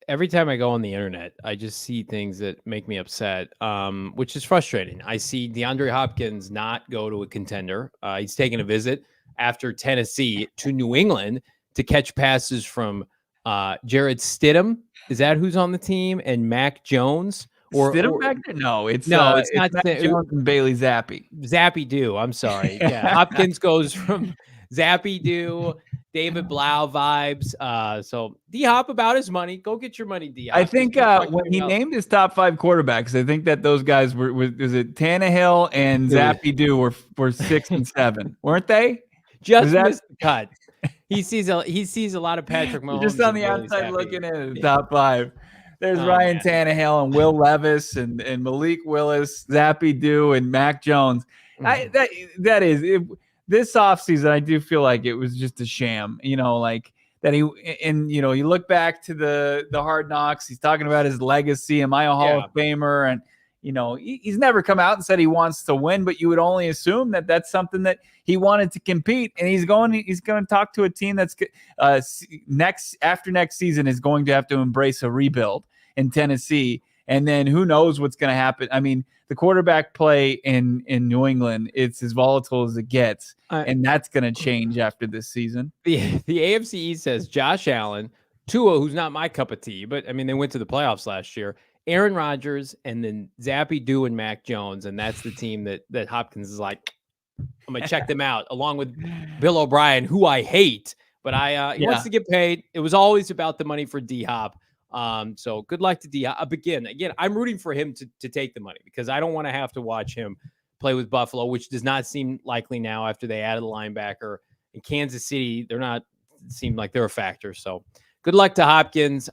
Every time I go on the internet, I just see things that make me upset, which is frustrating. I see DeAndre Hopkins not go to a contender. He's taking a visit after Tennessee to New England to catch passes from Jared Stidham. Is that who's on the team? And Mac Jones? Stidham back there? No, it's not Mac Jones and Bailey Zappi. Zappy Doo. I'm sorry. Yeah, Hopkins goes from Zappy Doo, David Blau vibes. So D-Hop about his money. Go get your money, D-Hop. I think when he named his top 5 quarterbacks, I think that those guys were was it Tannehill and Zappy Doo were 6 and 7, weren't they? Just missed the cut. He sees a lot of Patrick Mahomes. Just on the outside looking in the top 5. There's Ryan Tannehill and Will Levis and Malik Willis, Zappy Doo and Mac Jones. That is it, this offseason. I do feel like it was just a sham, like that you look back to the Hard Knocks. He's talking about his legacy. Am I a Hall of Famer? And, he's never come out and said he wants to win, but you would only assume that that's something that he wanted to compete. And he's going to talk to a team that's after next season is going to have to embrace a rebuild in Tennessee. And then who knows what's going to happen. I mean, the quarterback play in New England, it's as volatile as it gets. And that's going to change after this season. The AFC East says Josh Allen, Tua, who's not my cup of tea, but I mean, they went to the playoffs last year, Aaron Rodgers, and then Zappy Dew and Mac Jones. And that's the team that Hopkins is like, I'm going to check them out, along with Bill O'Brien, who I hate. But he wants to get paid. It was always about the money for D-Hop. So good luck to D-Hop. Again, I'm rooting for him to take the money because I don't want to have to watch him play with Buffalo, which does not seem likely now after they added a linebacker. In Kansas City, seem like they're a factor. So good luck to Hopkins.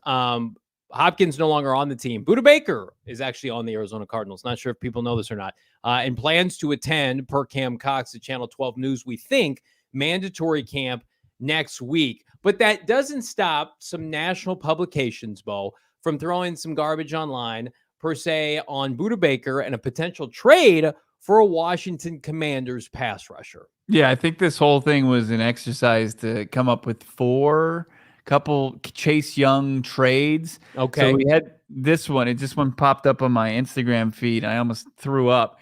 Hopkins no longer on the team. Budda Baker is actually on the Arizona Cardinals. Not sure if people know this or not. And plans to attend, per Cam Cox at Channel 12 News, we think, mandatory camp next week. But that doesn't stop some national publications, Bo, from throwing some garbage online, per se, on Budda Baker and a potential trade for a Washington Commanders pass rusher. Yeah, I think this whole thing was an exercise to come up with couple Chase Young trades. Okay. So we had this one. This one popped up on my Instagram feed. I almost threw up.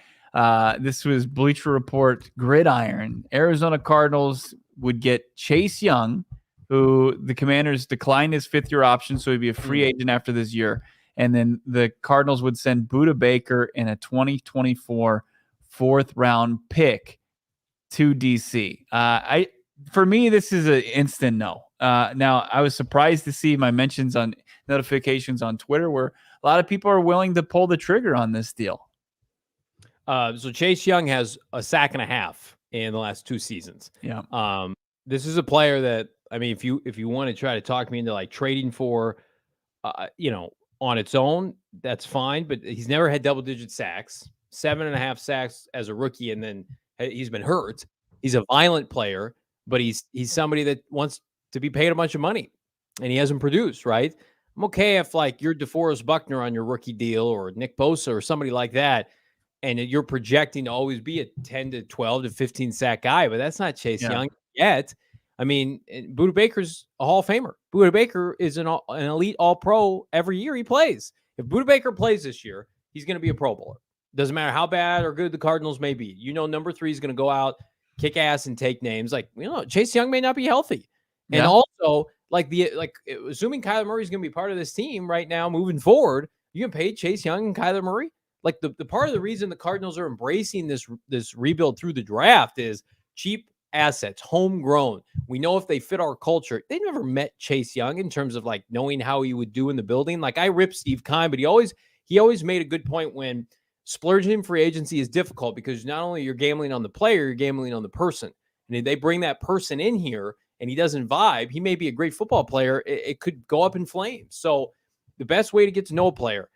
This was Bleacher Report Gridiron. Arizona Cardinals would get Chase Young, who the Commanders declined his 5th-year option, so he'd be a free agent after this year. And then the Cardinals would send Budda Baker in a 2024 4th-round pick to DC. For me, this is an instant no. Now, I was surprised to see my mentions on notifications on Twitter where a lot of people are willing to pull the trigger on this deal. So Chase Young has a sack and a half in the last 2 seasons. Yeah. This is a player that, I mean, if you want to try to talk me into like trading for, on its own, that's fine. But he's never had double-digit sacks, 7.5 sacks as a rookie, and then he's been hurt. He's a violent player, but he's somebody that wants to be paid a bunch of money, and he hasn't produced, right? I'm okay if like you're DeForest Buckner on your rookie deal or Nick Bosa or somebody like that, and you're projecting to always be a 10 to 12 to 15 sack guy, but that's not Chase Young yet. I mean, Budda Baker's a Hall of Famer. Budda Baker is an elite All-Pro every year he plays. If Budda Baker plays this year, he's going to be a Pro Bowler. Doesn't matter how bad or good the Cardinals may be. Number 3 is going to go out, kick ass, and take names. Like, Chase Young may not be healthy. And also, assuming Kyler Murray is going to be part of this team right now moving forward, you can pay Chase Young and Kyler Murray. Like the part of the reason the Cardinals are embracing this rebuild through the draft is cheap assets, homegrown. We know if they fit our culture. They never met Chase Young in terms of like knowing how he would do in the building. Like I rip Steve Keim, but he always made a good point when splurging free agency is difficult because not only you're gambling on the player, you're gambling on the person. And if they bring that person in here and he doesn't vibe, he may be a great football player. It could go up in flames. So the best way to get to know a player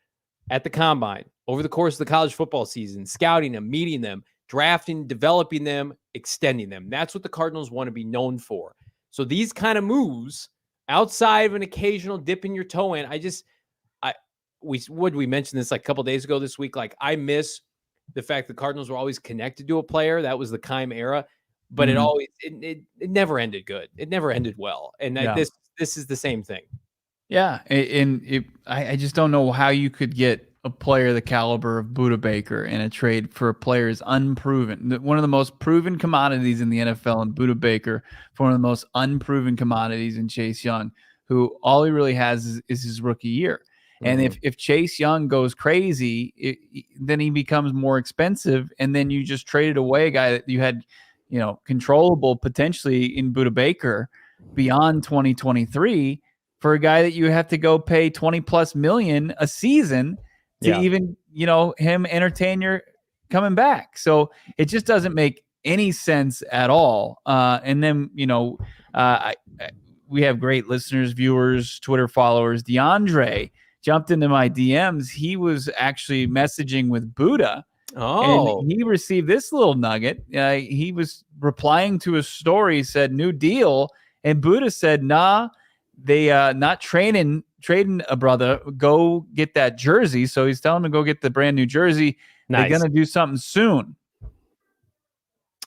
at the combine, over the course of the college football season, scouting them, meeting them, drafting, developing them, extending them. That's what the Cardinals want to be known for. So these kind of moves, outside of an occasional dipping your toe in, we mentioned this like a couple days ago this week. Like I miss the fact the Cardinals were always connected to a player. That was the Keim era, but it never ended good. It never ended well. And this is the same thing. Yeah. And I just don't know how you could get a player the caliber of Budda Baker in a trade for a player is unproven. One of the most proven commodities in the NFL in Budda Baker for one of the most unproven commodities in Chase Young, who all he really has is his rookie year. And if Chase Young goes crazy, then he becomes more expensive. And then you just traded away a guy that you had, controllable potentially in Budda Baker beyond 2023 for a guy that you have to go pay $20+ million a season to even, him entertain your coming back. So it just doesn't make any sense at all. And then, we have great listeners, viewers, Twitter followers. DeAndre jumped into my DMs. He was actually messaging with Budda And Oh, he received this little nugget. He was replying to a story, said new deal. And Buddha said, nah, they not trading a brother. Go get that jersey. So he's telling him to go get the brand new jersey. nice. They're going to do something soon.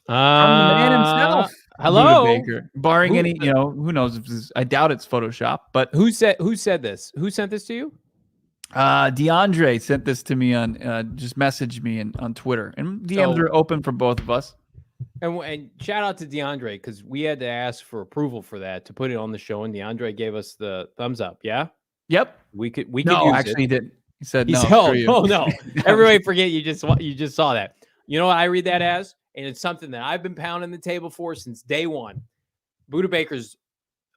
From the man himself, Buddha Hello. Baker. Barring any, who knows? If this, I doubt it's Photoshop. But who said this? Who sent this to you? DeAndre sent this to me on just messaged me on Twitter, and DMs are open for both of us. And shout out to DeAndre, because we had to ask for approval for that to put it on the show, and DeAndre gave us the thumbs up. Yeah. Yep. We could no, use actually, it. he didn't. He said no. Oh no! Everybody forget you just saw that. You know what I read that as, and it's something that I've been pounding the table for since day one. Buddha Baker's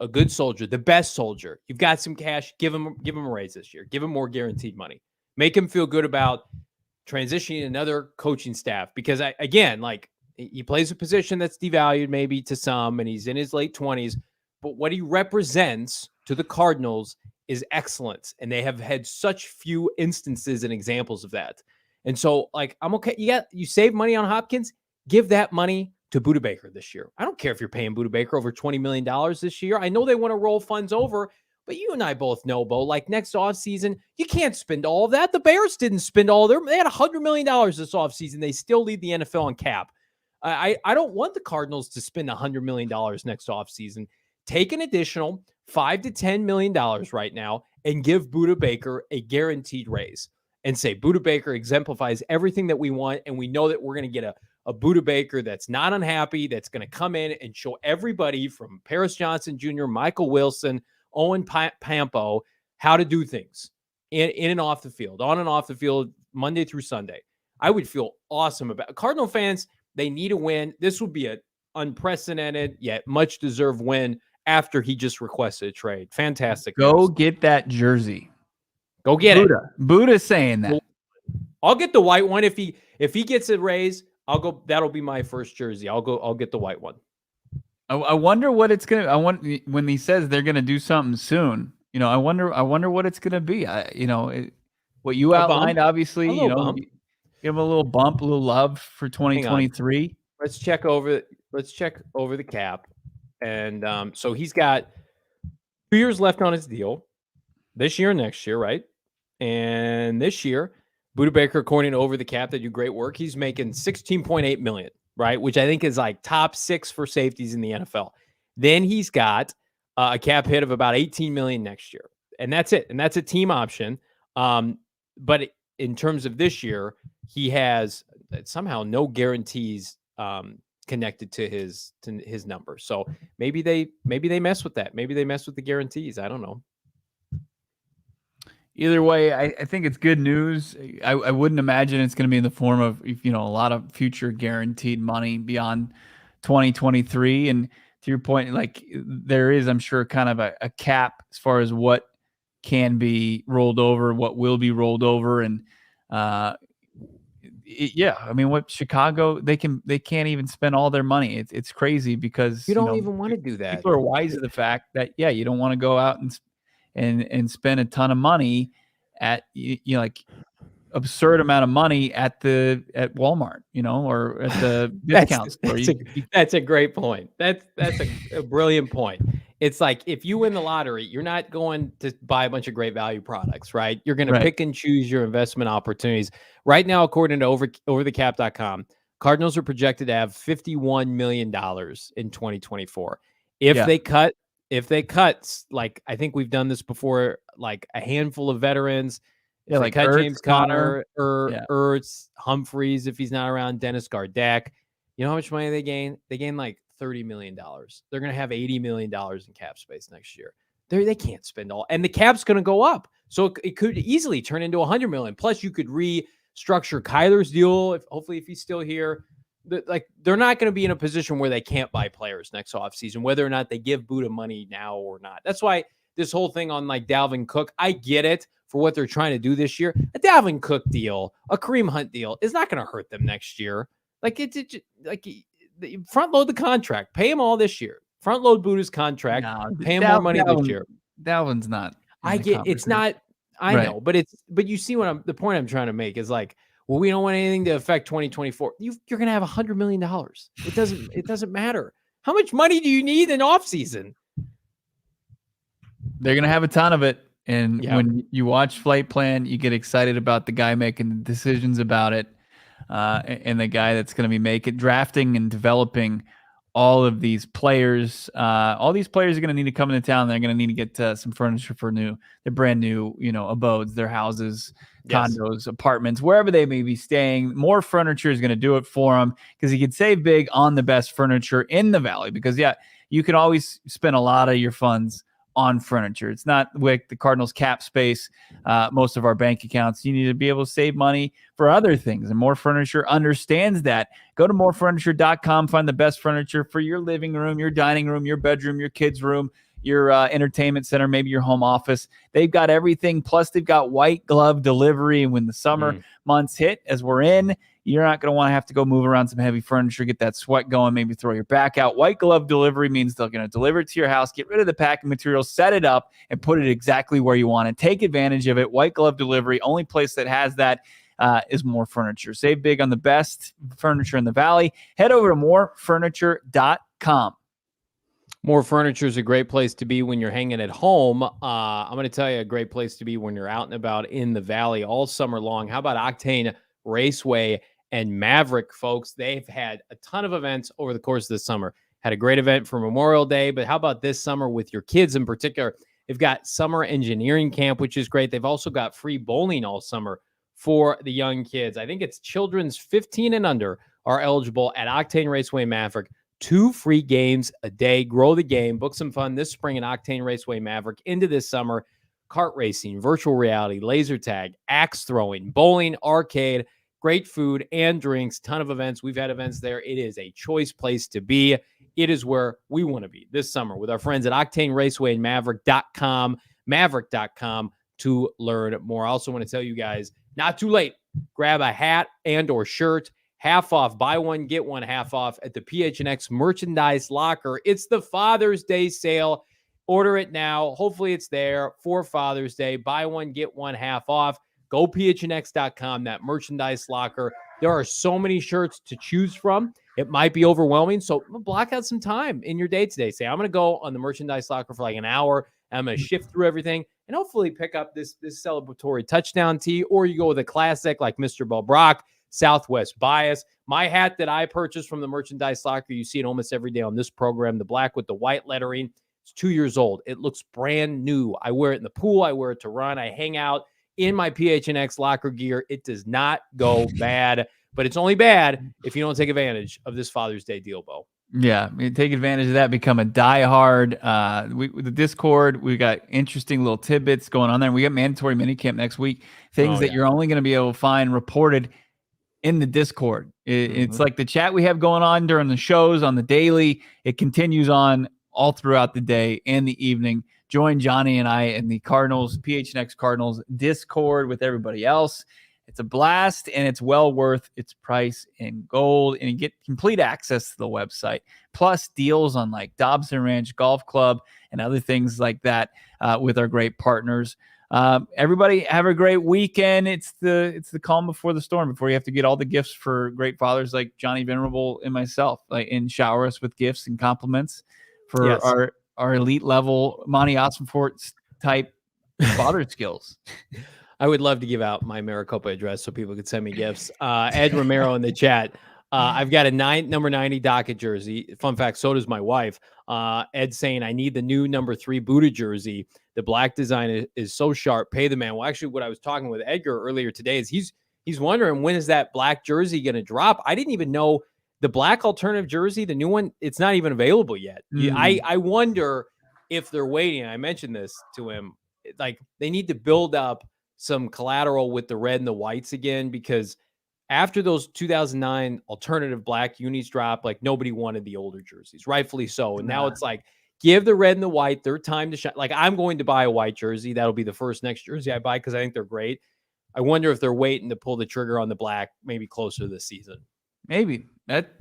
a good soldier, the best soldier. You've got some cash. Give him a raise this year. Give him more guaranteed money. Make him feel good about transitioning another coaching staff, because he plays a position that's devalued maybe to some, and he's in his late 20s. But what he represents to the Cardinals is excellence, and they have had such few instances and examples of that. And so, I'm okay. You save money on Hopkins, give that money to Buddha Baker this year. I don't care if you're paying Buddha Baker over $20 million this year. I know they want to roll funds over, but you and I both know, Bo, next offseason, you can't spend all of that. The Bears didn't spend all they had $100 million this offseason. They still lead the NFL in cap. I don't want the Cardinals to spend $100 million next offseason. Take an additional $5 to $10 million right now and give Buddha Baker a guaranteed raise and say Buddha Baker exemplifies everything that we want, and we know that we're going to get a Buddha Baker that's not unhappy, that's going to come in and show everybody from Paris Johnson Jr., Michael Wilson, Owen Pampo, how to do things in and off the field, on and off the field, Monday through Sunday. I would feel awesome about Cardinal fans. They need a win. This would be an unprecedented yet much deserved win after he just requested a trade. Fantastic. Go get that jersey. Go get Buddha. it. Buddha's saying that. I'll get the white one if he gets a raise. I'll go. That'll be my first jersey. I'll get the white one. I wonder what it's gonna. I want when he says they're gonna do something soon. I wonder what it's gonna be. What you outlined, obviously. Give him a little bump, a little love for 2023. Let's check over the cap, and so he's got 2 years left on his deal, this year and next year, right? And this year, Buddha Baker, according to Over the Cap, they do great work. He's making $16.8 million, right? Which I think is top 6 for safeties in the NFL. Then he's got a cap hit of about $18 million next year, and that's it. And that's a team option. But in terms of this year, he has somehow no guarantees connected to his number. So maybe they mess with that. Maybe they mess with the guarantees. I don't know. Either way, I think it's good news. I wouldn't imagine it's going to be in the form of a lot of future guaranteed money beyond 2023. And to your point, there is, I'm sure, kind of a cap as far as what can be rolled over, what will be rolled over, and what Chicago they can't even spend all their money. It's crazy because you don't even want to do that. People are wise to the fact that you don't want to go out and spend a ton of money at absurd amount of money at Walmart, or at the discount store. That's a great point. That's a brilliant point. It's if you win the lottery, you're not going to buy a bunch of great value products, right? You're going to pick and choose your investment opportunities. Right now, according to overthecap.com, Cardinals are projected to have $51 million in 2024. If they cut, I think we've done this before, a handful of veterans. Yeah, cut Ertz, James Conner, Ertz, Humphreys, if he's not around, Dennis Gardeck. You know how much money they gain? They gain $30 million. They're going to have $80 million in cap space next year. They can't spend all, and the cap's going to go up. So it could easily turn into $100 million. Plus, you could restructure Kyler's deal. Hopefully, if he's still here, they're not going to be in a position where they can't buy players next offseason, whether or not they give Buddha money now or not. That's why this whole thing on Dalvin Cook, I get it for what they're trying to do this year. A Dalvin Cook deal, a Kareem Hunt deal is not going to hurt them next year. Front load the contract, pay him all this year. Front load Buddha's contract, pay him more money this year. Dalvin's not. I get it's not. I know, but you see the point I'm trying to make is well, we don't want anything to affect 2024. You're going to have $100 million. It doesn't matter. How much money do you need in off season? They're going to have a ton of it. And when you watch Flight Plan, you get excited about the guy making the decisions about it, and the guy that's going to be drafting and developing all of these players. All these players are going to need to come into town. They're going to need to get some furniture for their brand new, abodes, their houses, condos, apartments, wherever they may be staying. More furniture is going to do it for them, because you can save big on the best furniture in the Valley. Because you can always spend a lot of your funds on furniture. It's not with the Cardinals cap space, most of our bank accounts. You need to be able to save money for other things, and More Furniture understands that. Go to morefurniture.com, find the best furniture for your living room, your dining room, your bedroom, your kids' room, your entertainment center, maybe your home office. They've got everything. Plus, they've got white glove delivery. And when the summer months hit, as we're in, you're not going to want to have to go move around some heavy furniture, get that sweat going, maybe throw your back out. White glove delivery means they're going to deliver it to your house, get rid of the packing materials, set it up, and put it exactly where you want it. Take advantage of it. White glove delivery, only place that has that is More Furniture. Save big on the best furniture in the Valley. Head over to morefurniture.com. More Furniture is a great place to be when you're hanging at home. I'm going to tell you a great place to be when you're out and about in the Valley all summer long. How about Octane Raceway and Maverick, folks? They've had a ton of events over the course of the summer. Had a great event for Memorial Day, but how about this summer with your kids in particular? They've got summer engineering camp, which is great. They've also got free bowling all summer for the young kids. I think it's children's 15 and under are eligible at Octane Raceway and Maverick. 2 free games a day. Grow the game. Book some fun this spring in Octane Raceway Maverick into this summer. Kart racing, virtual reality, laser tag, axe throwing, bowling, arcade, great food and drinks, ton of events. We've had events there. It is a choice place to be. It is where we want to be this summer with our friends at Octane Raceway and Maverick.com, Maverick.com to learn more. I also want to tell you guys, not too late. Grab a hat and or shirt. Half off, buy one, get one half off at the PHNX merchandise locker. It's the Father's Day sale. Order it now. Hopefully it's there for Father's Day. Buy one, get one half off. Go PHNX.com, that merchandise locker. There are so many shirts to choose from. It might be overwhelming. So block out some time in your day today. Say, I'm going to go on the merchandise locker for like an hour. And I'm going to shift through everything and hopefully pick up this celebratory touchdown tee. Or you go with a classic like Mr. Bell Brock, Southwest bias. My hat that I purchased from the merchandise locker, you see it almost every day on this program, the black with the white lettering. It's 2 years old. It looks brand new. I wear it in the pool. I wear it to run. I hang out in my PHNX locker gear. It does not go bad, but it's only bad if you don't take advantage of this Father's Day deal, Bo. Yeah, take advantage of that. Become a diehard. The Discord, we got interesting little tidbits going on there. We got mandatory minicamp next week. Things that you're only going to be able to find reported in the Discord. It's like the chat we have going on during the shows on the daily. It continues on all throughout the day and the evening. Join Johnny and I in the Cardinals, PHNX Cardinals Discord with everybody else. It's a blast, and it's well worth its price in gold, and you get complete access to the website, plus deals on like Dobson Ranch Golf Club and other things like that with our great partners. Everybody have a great weekend. It's the calm before the storm, before you have to get all the gifts for great fathers like Johnny Venerable and myself, and shower us with gifts and compliments for our elite level Monti Ossenfort type father skills. I would love to give out my Maricopa address so people could send me gifts. Ed Romero in the chat. I've got a number 90 Docket jersey. Fun fact, so does my wife. Ed saying, I need the new number 3 Buddha jersey. The black design is so sharp. Pay the man. Well, actually, what I was talking with Edgar earlier today is he's wondering, when is that black jersey going to drop? I didn't even know the black alternative jersey, the new one, it's not even available yet. I wonder if they're waiting. I mentioned this to him. Like, they need to build up some collateral with the red and the whites again, because after those 2009 alternative black unis drop, like, nobody wanted the older jerseys, rightfully so. And now it's like, give the red and the white their time to shine. Like, I'm going to buy a white jersey. That'll be the first next jersey I buy because I think they're great. I wonder if they're waiting to pull the trigger on the black maybe closer this season. Maybe. That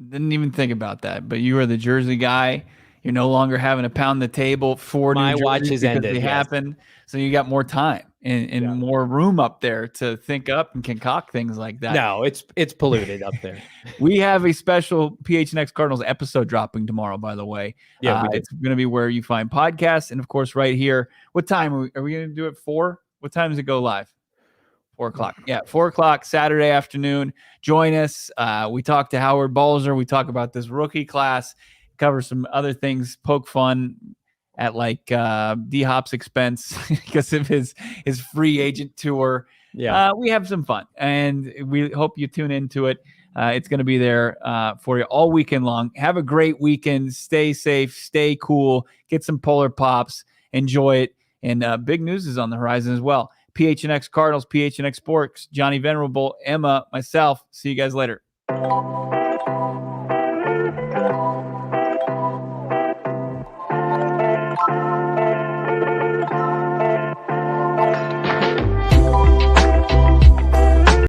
didn't even think about that. But you are the jersey guy. You're no longer having to pound the table for my new watch jerseys has because ended. They happen. So you got more time. and more room up there to think up and concoct things like that. No, it's polluted up there. We have a special PHNX Cardinals episode dropping tomorrow, by the way. Yeah, it's going to be where you find podcasts. And of course, right here. What time are we going to do it? 4? What time does it go live? 4 o'clock. Yeah, 4 o'clock Saturday afternoon. Join us. We talk to Howard Balzer. We talk about this rookie class, cover some other things, poke fun at like D-Hop's expense because of his free agent tour. Yeah. We have some fun, and we hope you tune into it. It's going to be there for you all weekend long. Have a great weekend. Stay safe. Stay cool. Get some Polar Pops. Enjoy it. And big news is on the horizon as well. PHNX Cardinals, PHNX Sports, Johnny Venerable, Emma, myself. See you guys later.